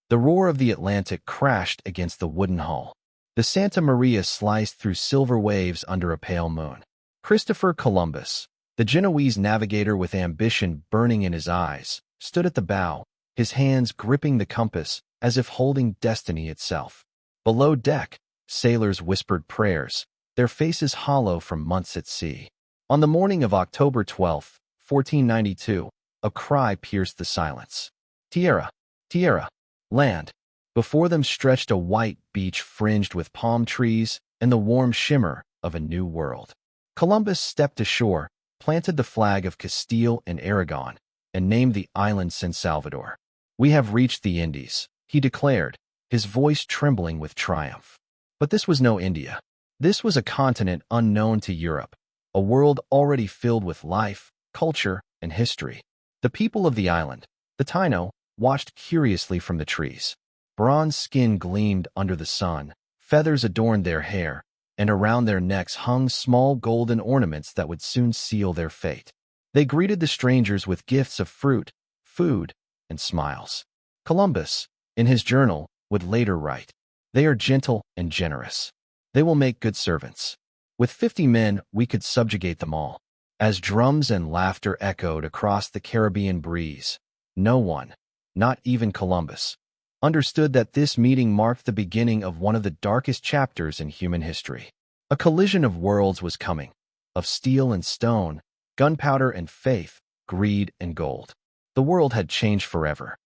The roar of the Atlantic crashed against the wooden hull. The Santa Maria sliced through silver waves under a pale moon. Christopher Columbus, the Genoese navigator with ambition burning in his eyes, stood at the bow, his hands gripping the compass as if holding destiny itself. Below deck, sailors whispered prayers, their faces hollow from months at sea. On the morning of October 12, 1492, a cry pierced the silence. Tierra! Tierra! Land! Before them stretched a white beach fringed with palm trees and the warm shimmer of a new world. Columbus stepped ashore, planted the flag of Castile and Aragon, and named the island San Salvador. "We have reached the Indies," he declared, his voice trembling with triumph. But this was no India. This was a continent unknown to Europe, a world already filled with life, culture, and history. The people of the island, the Taino, watched curiously from the trees. Bronze skin gleamed under the sun, feathers adorned their hair, and around their necks hung small golden ornaments that would soon seal their fate. They greeted the strangers with gifts of fruit, food, and smiles. Columbus, in his journal, would later write, "They are gentle and generous. They will make good servants. With 50 men, we could subjugate them all." As drums and laughter echoed across the Caribbean breeze, no one, not even Columbus, understood that this meeting marked the beginning of one of the darkest chapters in human history. A collision of worlds was coming, of steel and stone, gunpowder and faith, greed and gold. The world had changed forever.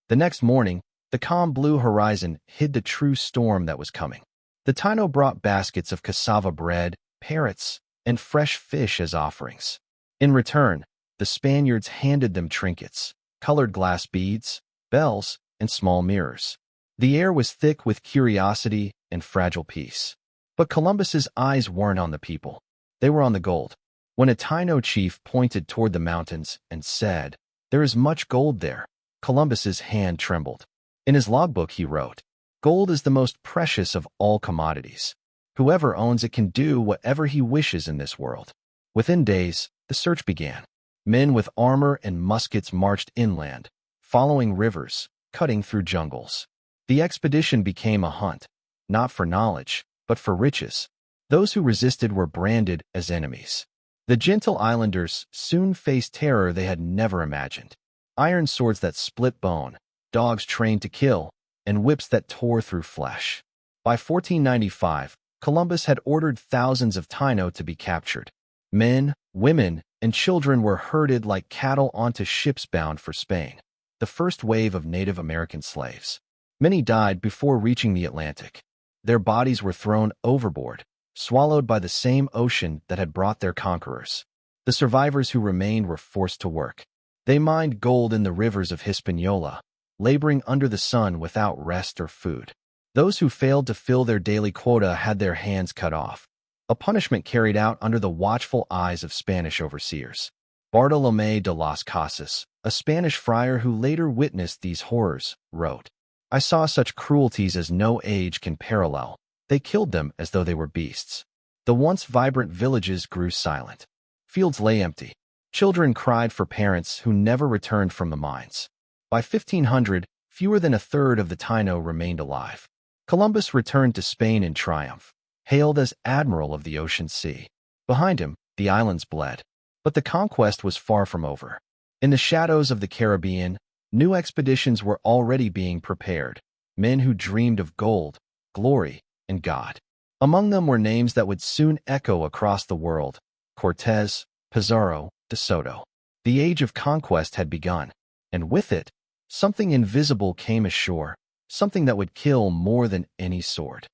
The next morning, the calm blue horizon hid the true storm that was coming. The Taino brought baskets of cassava bread, parrots, and fresh fish as offerings. In return, the Spaniards handed them trinkets, colored glass beads, bells, and small mirrors. The air was thick with curiosity and fragile peace. But Columbus's eyes weren't on the people. They were on the gold. When a Taino chief pointed toward the mountains and said, "There is much gold there," Columbus's hand trembled. In his logbook he wrote, "Gold is the most precious of all commodities. Whoever owns it can do whatever he wishes in this world." Within days, the search began. Men with armor and muskets marched inland, following rivers, cutting through jungles. The expedition became a hunt, not for knowledge, but for riches. Those who resisted were branded as enemies. The gentle islanders soon faced terror they had never imagined. Iron swords that split bone, dogs trained to kill, and whips that tore through flesh. By 1495, Columbus had ordered thousands of Taino to be captured. Men, women, and children were herded like cattle onto ships bound for Spain, the first wave of Native American slaves. Many died before reaching the Atlantic. Their bodies were thrown overboard, swallowed by the same ocean that had brought their conquerors. The survivors who remained were forced to work. They mined gold in the rivers of Hispaniola, laboring under the sun without rest or food. Those who failed to fill their daily quota had their hands cut off, a punishment carried out under the watchful eyes of Spanish overseers. Bartolomé de las Casas, a Spanish friar who later witnessed these horrors, wrote, "I saw such cruelties as no age can parallel. They killed them as though they were beasts." The once vibrant villages grew silent. Fields lay empty. Children cried for parents who never returned from the mines. By 1500, fewer than a third of the Taino remained alive. Columbus returned to Spain in triumph, hailed as Admiral of the Ocean Sea. Behind him, the islands bled. But the conquest was far from over. In the shadows of the Caribbean, new expeditions were already being prepared, men who dreamed of gold, glory, and God. Among them were names that would soon echo across the world: Cortés, Pizarro, de Soto. The age of conquest had begun, and with it, something invisible came ashore, something that would kill more than any sword.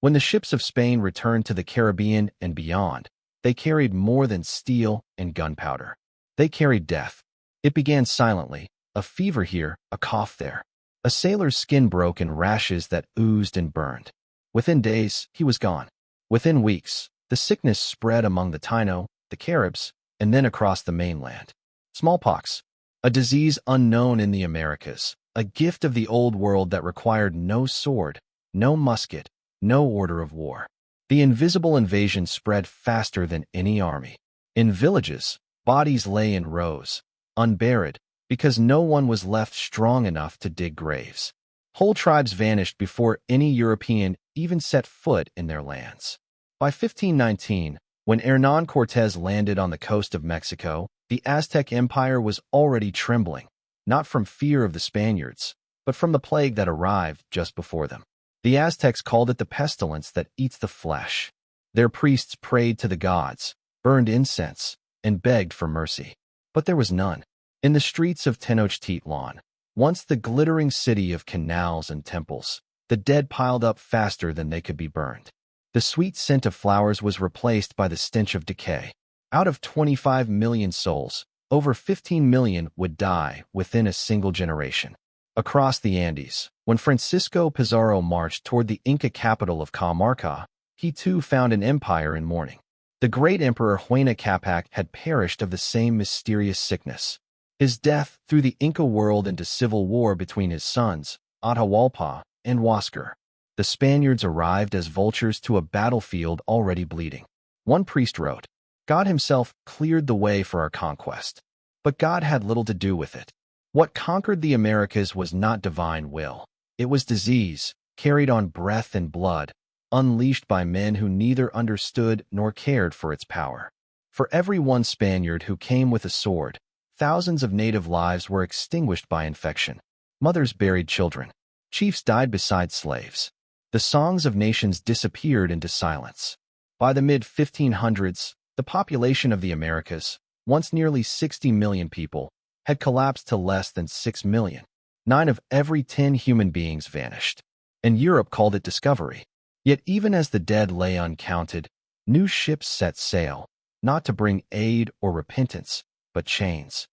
When the ships of Spain returned to the Caribbean and beyond, they carried more than steel and gunpowder. They carried death. It began silently, a fever here, a cough there. A sailor's skin broke in rashes that oozed and burned. Within days, he was gone. Within weeks, the sickness spread among the Taino, the Caribs, and then across the mainland. Smallpox, a disease unknown in the Americas, a gift of the old world that required no sword, no musket, no order of war. The invisible invasion spread faster than any army. In villages, bodies lay in rows, unburied, because no one was left strong enough to dig graves. Whole tribes vanished before any European even set foot in their lands. By 1519, when Hernán Cortés landed on the coast of Mexico, the Aztec Empire was already trembling, not from fear of the Spaniards, but from the plague that arrived just before them. The Aztecs called it the pestilence that eats the flesh. Their priests prayed to the gods, burned incense, and begged for mercy. But there was none. In the streets of Tenochtitlan, once the glittering city of canals and temples, the dead piled up faster than they could be burned. The sweet scent of flowers was replaced by the stench of decay. Out of 25 million souls, over 15 million would die within a single generation. Across the Andes, when Francisco Pizarro marched toward the Inca capital of Cajamarca, he too found an empire in mourning. The great emperor Huayna Capac had perished of the same mysterious sickness. His death threw the Inca world into civil war between his sons, Atahualpa and Huáscar. The Spaniards arrived as vultures to a battlefield already bleeding. One priest wrote, "God himself cleared the way for our conquest, but God had little to do with it. What conquered the Americas was not divine will. It was disease, carried on breath and blood, unleashed by men who neither understood nor cared for its power. For every one Spaniard who came with a sword, thousands of native lives were extinguished by infection. Mothers buried children. Chiefs died beside slaves. The songs of nations disappeared into silence. By the mid-1500s, the population of the Americas, once nearly 60 million people, had collapsed to less than 6 million. 9 of every 10 human beings vanished, and Europe called it discovery. Yet even as the dead lay uncounted, new ships set sail, not to bring aid or repentance, but chains.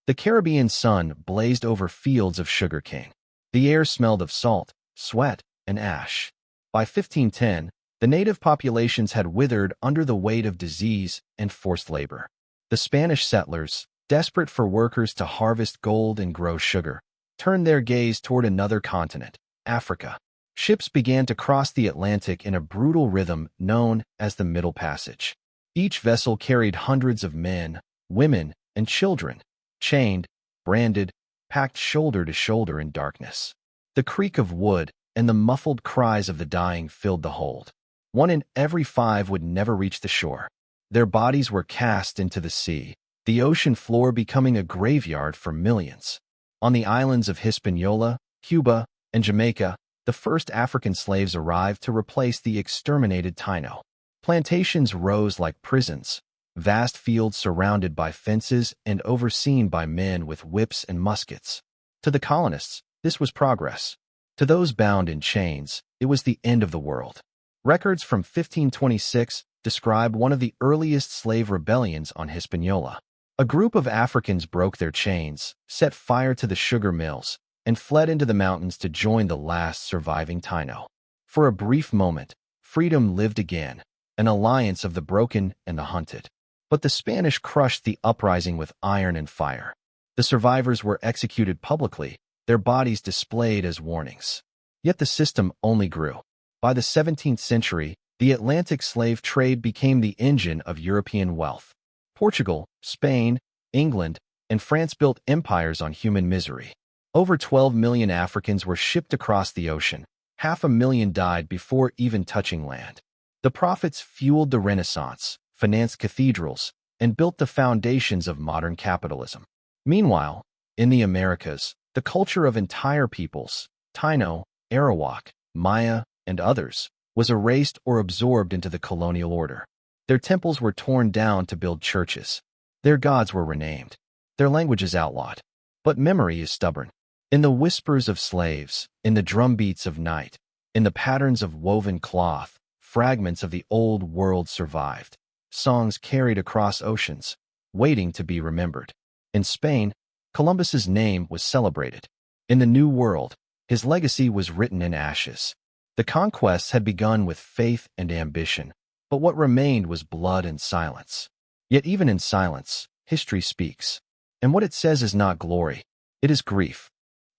The Caribbean sun blazed over fields of sugarcane. The air smelled of salt, sweat, and ash. By 1510, the native populations had withered under the weight of disease and forced labor. The Spanish settlers, desperate for workers to harvest gold and grow sugar, turned their gaze toward another continent, Africa. Ships began to cross the Atlantic in a brutal rhythm known as the Middle Passage. Each vessel carried hundreds of men, women, and children, chained, branded, packed shoulder to shoulder in darkness. The creak of wood and the muffled cries of the dying filled the hold. 1 in every 5 would never reach the shore. Their bodies were cast into the sea, the ocean floor becoming a graveyard for millions. On the islands of Hispaniola, Cuba, and Jamaica, the first African slaves arrived to replace the exterminated Taino. Plantations rose like prisons, vast fields surrounded by fences and overseen by men with whips and muskets. To the colonists, this was progress. To those bound in chains, it was the end of the world. Records from 1526 describe one of the earliest slave rebellions on Hispaniola. A group of Africans broke their chains, set fire to the sugar mills, and fled into the mountains to join the last surviving Taino. For a brief moment, freedom lived again, an alliance of the broken and the hunted. But the Spanish crushed the uprising with iron and fire. The survivors were executed publicly, their bodies displayed as warnings. Yet the system only grew. By the 17th century, the Atlantic slave trade became the engine of European wealth. Portugal, Spain, England, and France built empires on human misery. Over 12 million Africans were shipped across the ocean. 500,000 died before even touching land. The prophets fueled the Renaissance, financed cathedrals, and built the foundations of modern capitalism. Meanwhile, in the Americas, the culture of entire peoples, Taino, Arawak, Maya, and others, was erased or absorbed into the colonial order. Their temples were torn down to build churches. Their gods were renamed. Their languages outlawed. But memory is stubborn. In the whispers of slaves, in the drumbeats of night, in the patterns of woven cloth, fragments of the old world survived. Songs carried across oceans, waiting to be remembered. In Spain, Columbus's name was celebrated. In the New World, his legacy was written in ashes. The conquests had begun with faith and ambition, but what remained was blood and silence. Yet even in silence, history speaks. And what it says is not glory, it is grief.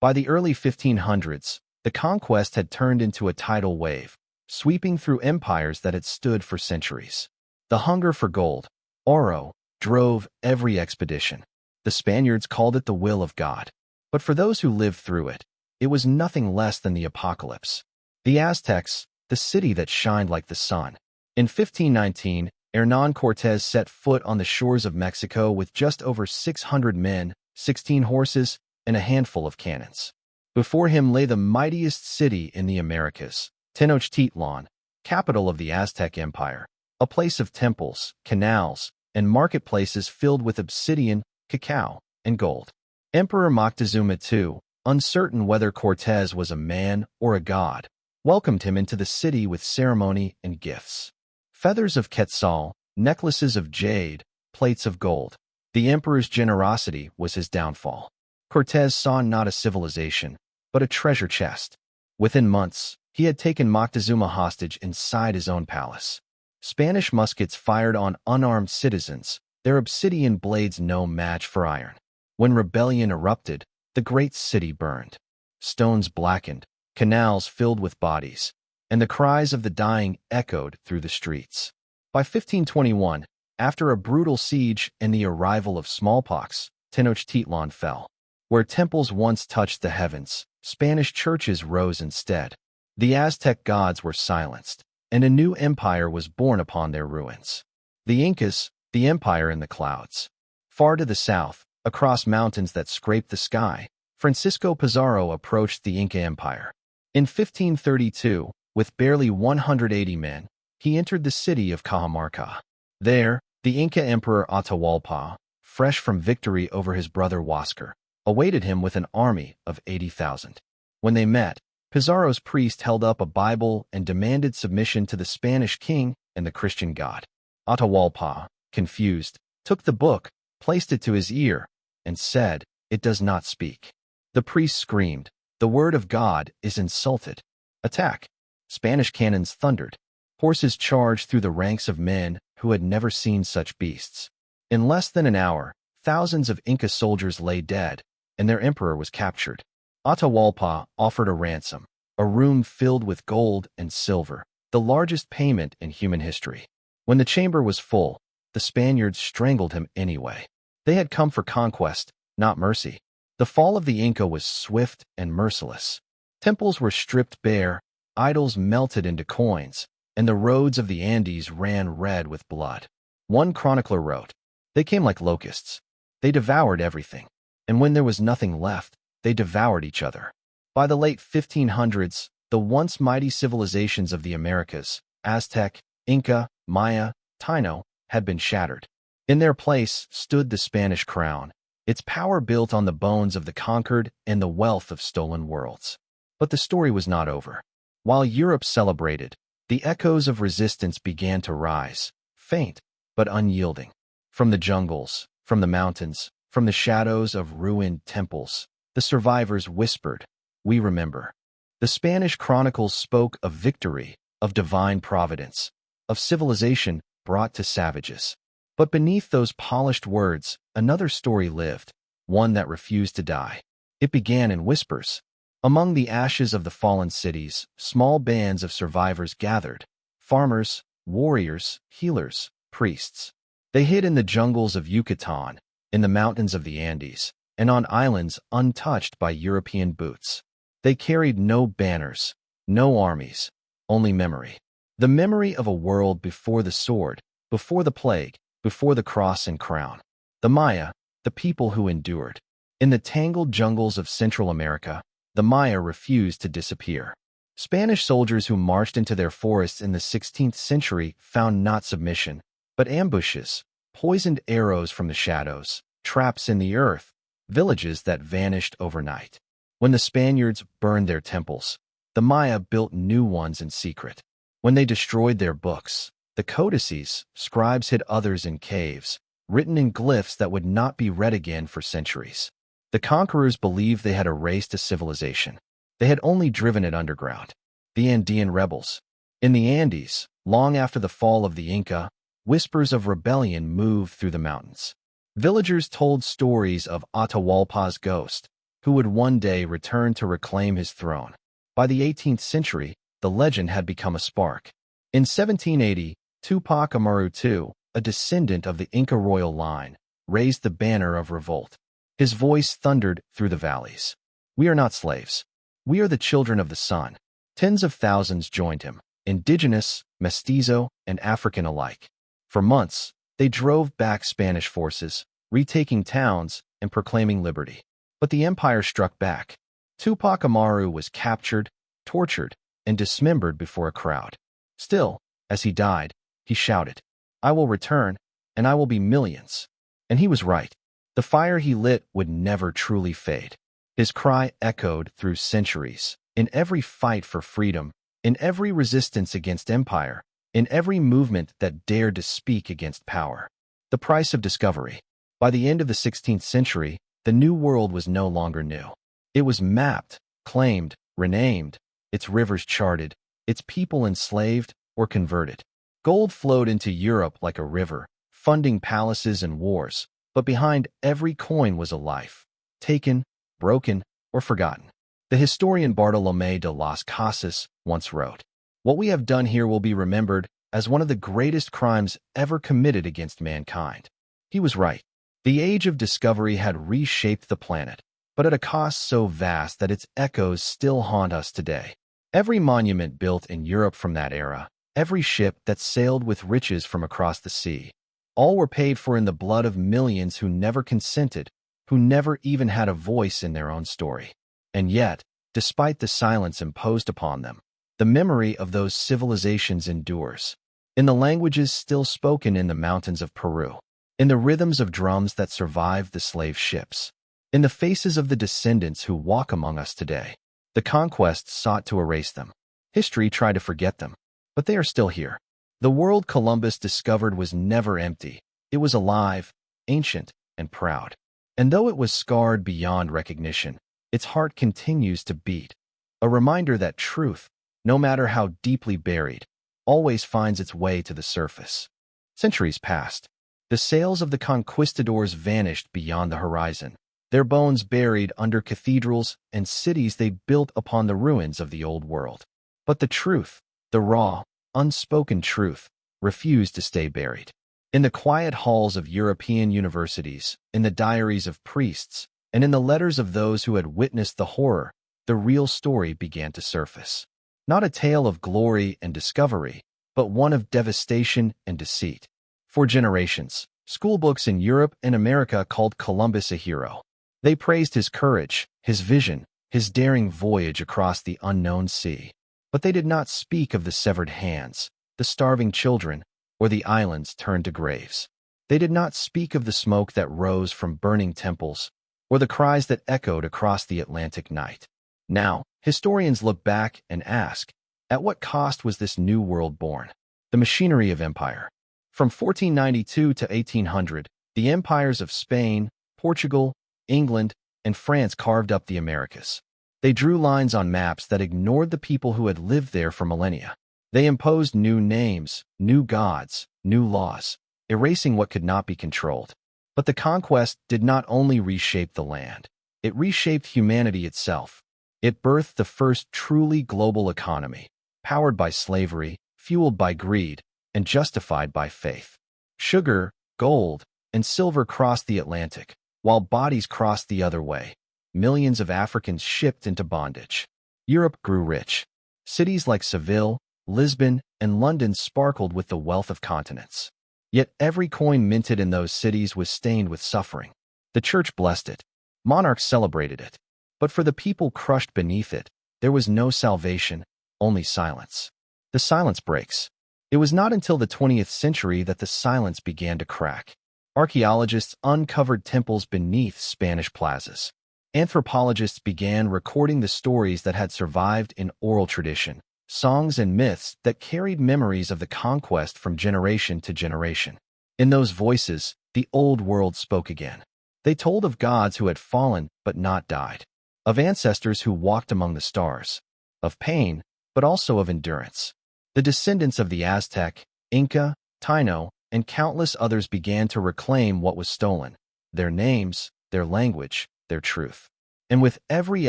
By the early 1500s, the conquest had turned into a tidal wave, sweeping through empires that had stood for centuries. The hunger for gold, oro, drove every expedition. The Spaniards called it the will of God. But for those who lived through it, it was nothing less than the apocalypse. The Aztecs, the city that shined like the sun. In 1519, Hernán Cortés set foot on the shores of Mexico with just over 600 men, 16 horses, and a handful of cannons. Before him lay the mightiest city in the Americas, Tenochtitlan, capital of the Aztec Empire, a place of temples, canals, and marketplaces filled with obsidian, cacao, and gold. Emperor Moctezuma II, uncertain whether Cortés was a man or a god, welcomed him into the city with ceremony and gifts. Feathers of quetzal, necklaces of jade, plates of gold. The emperor's generosity was his downfall. Cortés saw not a civilization, but a treasure chest. Within months, he had taken Moctezuma hostage inside his own palace. Spanish muskets fired on unarmed citizens, their obsidian blades no match for iron. When rebellion erupted, the great city burned. Stones blackened, canals filled with bodies, and the cries of the dying echoed through the streets. By 1521, after a brutal siege and the arrival of smallpox, Tenochtitlan fell. Where temples once touched the heavens, Spanish churches rose instead. The Aztec gods were silenced, and a new empire was born upon their ruins. The Incas, the empire in the clouds. Far to the south, across mountains that scraped the sky, Francisco Pizarro approached the Inca Empire. In 1532, with barely 180 men, he entered the city of Cajamarca. There, the Inca Emperor Atahualpa, fresh from victory over his brother Huáscar, awaited him with an army of 80,000. When they met, Pizarro's priest held up a Bible and demanded submission to the Spanish king and the Christian god. Atahualpa, confused, took the book, placed it to his ear, and said, "It does not speak." The priest screamed, "The word of God is insulted. Attack!" Spanish cannons thundered. Horses charged through the ranks of men who had never seen such beasts. In less than an hour, thousands of Inca soldiers lay dead, and their emperor was captured. Atahualpa offered a ransom, a room filled with gold and silver, the largest payment in human history. When the chamber was full, the Spaniards strangled him anyway. They had come for conquest, not mercy. The fall of the Inca was swift and merciless. Temples were stripped bare, idols melted into coins, and the roads of the Andes ran red with blood. One chronicler wrote, "They came like locusts. They devoured everything. And when there was nothing left, they devoured each other." By the late 1500s, the once mighty civilizations of the Americas, Aztec, Inca, Maya, Taino, had been shattered. In their place stood the Spanish crown, its power built on the bones of the conquered and the wealth of stolen worlds. But the story was not over. While Europe celebrated, the echoes of resistance began to rise, faint but unyielding. From the jungles, from the mountains, from the shadows of ruined temples, the survivors whispered, "We remember." The Spanish chronicles spoke of victory, of divine providence, of civilization brought to savages. But beneath those polished words, another story lived, one that refused to die. It began in whispers. Among the ashes of the fallen cities, small bands of survivors gathered. Farmers, warriors, healers, priests. They hid in the jungles of Yucatan, in the mountains of the Andes, and on islands untouched by European boots. They carried no banners, no armies, only memory. The memory of a world before the sword, before the plague, before the cross and crown. The Maya, the people who endured. In the tangled jungles of Central America, the Maya refused to disappear. Spanish soldiers who marched into their forests in the 16th century found not submission, but ambushes, poisoned arrows from the shadows, traps in the earth, villages that vanished overnight. When the Spaniards burned their temples, the Maya built new ones in secret. When they destroyed their books, the codices, scribes hid others in caves, written in glyphs that would not be read again for centuries. The conquerors believed they had erased a civilization. They had only driven it underground. The Andean rebels. In the Andes, long after the fall of the Inca, whispers of rebellion moved through the mountains. Villagers told stories of Atahualpa's ghost, who would one day return to reclaim his throne. By the 18th century, the legend had become a spark. In 1780, Tupac Amaru II, a descendant of the Inca royal line, raised the banner of revolt. His voice thundered through the valleys. "We are not slaves. We are the children of the sun. Tens of thousands joined him, indigenous, mestizo, and African alike. For months, they drove back Spanish forces, retaking towns and proclaiming liberty. But the empire struck back. Tupac Amaru was captured, tortured, and dismembered before a crowd. Still, as he died, he shouted, "I will return, and I will be millions." And he was right. The fire he lit would never truly fade. His cry echoed through centuries, in every fight for freedom, in every resistance against empire, in every movement that dared to speak against power. The price of discovery. By the end of the 16th century, the New World was no longer new. It was mapped, claimed, renamed, its rivers charted, its people enslaved or converted. Gold flowed into Europe like a river, funding palaces and wars, but behind every coin was a life, taken, broken, or forgotten. The historian Bartolomé de las Casas once wrote, "What we have done here will be remembered as one of the greatest crimes ever committed against mankind." He was right. The age of discovery had reshaped the planet, but at a cost so vast that its echoes still haunt us today. Every monument built in Europe from that era, every ship that sailed with riches from across the sea, all were paid for in the blood of millions who never consented, who never even had a voice in their own story. And yet, despite the silence imposed upon them, the memory of those civilizations endures. In the languages still spoken in the mountains of Peru, in the rhythms of drums that survived the slave ships, in the faces of the descendants who walk among us today. The conquest sought to erase them. History tried to forget them, but they are still here. The world Columbus discovered was never empty. It was alive, ancient, and proud. And though it was scarred beyond recognition, its heart continues to beat, a reminder that truth, no matter how deeply buried, always finds its way to the surface. Centuries passed. The sails of the conquistadors vanished beyond the horizon, their bones buried under cathedrals and cities they built upon the ruins of the old world. But the truth, the raw, unspoken truth, refused to stay buried. In the quiet halls of European universities, in the diaries of priests, and in the letters of those who had witnessed the horror, the real story began to surface. Not a tale of glory and discovery, but one of devastation and deceit. For generations, schoolbooks in Europe and America called Columbus a hero. They praised his courage, his vision, his daring voyage across the unknown sea. But they did not speak of the severed hands, the starving children, or the islands turned to graves. They did not speak of the smoke that rose from burning temples, or the cries that echoed across the Atlantic night. Now, historians look back and ask, at what cost was this new world born? The machinery of empire. From 1492 to 1800, the empires of Spain, Portugal, England, and France carved up the Americas. They drew lines on maps that ignored the people who had lived there for millennia. They imposed new names, new gods, new laws, erasing what could not be controlled. But the conquest did not only reshape the land, it reshaped humanity itself. It birthed the first truly global economy, powered by slavery, fueled by greed, and justified by faith. Sugar, gold, and silver crossed the Atlantic, while bodies crossed the other way. Millions of Africans shipped into bondage. Europe grew rich. Cities like Seville, Lisbon, and London sparkled with the wealth of continents. Yet every coin minted in those cities was stained with suffering. The church blessed it. Monarchs celebrated it. But for the people crushed beneath it, there was no salvation, only silence. The silence breaks. It was not until the 20th century that the silence began to crack. Archaeologists uncovered temples beneath Spanish plazas. Anthropologists began recording the stories that had survived in oral tradition, songs and myths that carried memories of the conquest from generation to generation. In those voices, the old world spoke again. They told of gods who had fallen but not died, of ancestors who walked among the stars, of pain, but also of endurance. The descendants of the Aztec, Inca, Taino, and countless others began to reclaim what was stolen, their names, their language, their truth. And with every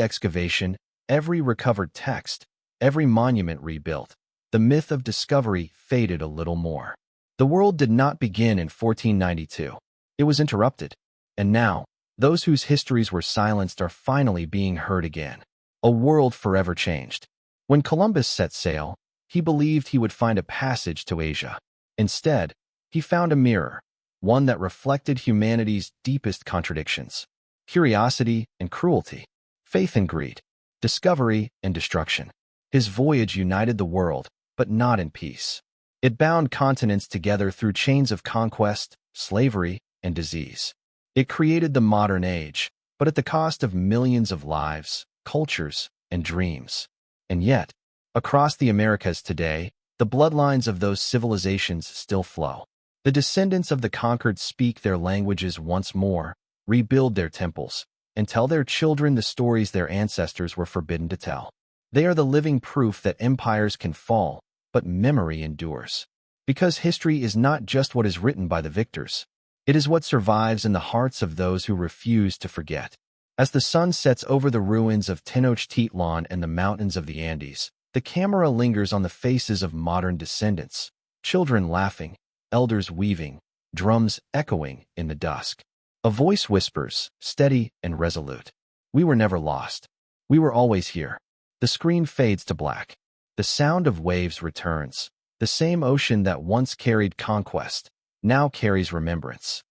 excavation, every recovered text, every monument rebuilt, the myth of discovery faded a little more. The world did not begin in 1492. It was interrupted. And now, those whose histories were silenced are finally being heard again. a world forever changed. When Columbus set sail, he believed he would find a passage to Asia. Instead, he found a mirror, one that reflected humanity's deepest contradictions: curiosity and cruelty, faith and greed, discovery and destruction. His voyage united the world, but not in peace. It bound continents together through chains of conquest, slavery, and disease. It created the modern age, but at the cost of millions of lives, cultures, and dreams. And yet, across the Americas today, the bloodlines of those civilizations still flow. The descendants of the conquered speak their languages once more, rebuild their temples, and tell their children the stories their ancestors were forbidden to tell. They are the living proof that empires can fall, but memory endures. Because history is not just what is written by the victors. It is what survives in the hearts of those who refuse to forget. As the sun sets over the ruins of Tenochtitlan and the mountains of the Andes, the camera lingers on the faces of modern descendants, children laughing, elders weaving, drums echoing in the dusk. A voice whispers, steady and resolute. We were never lost. We were always here. The screen fades to black. The sound of waves returns. The same ocean that once carried conquest now carries remembrance.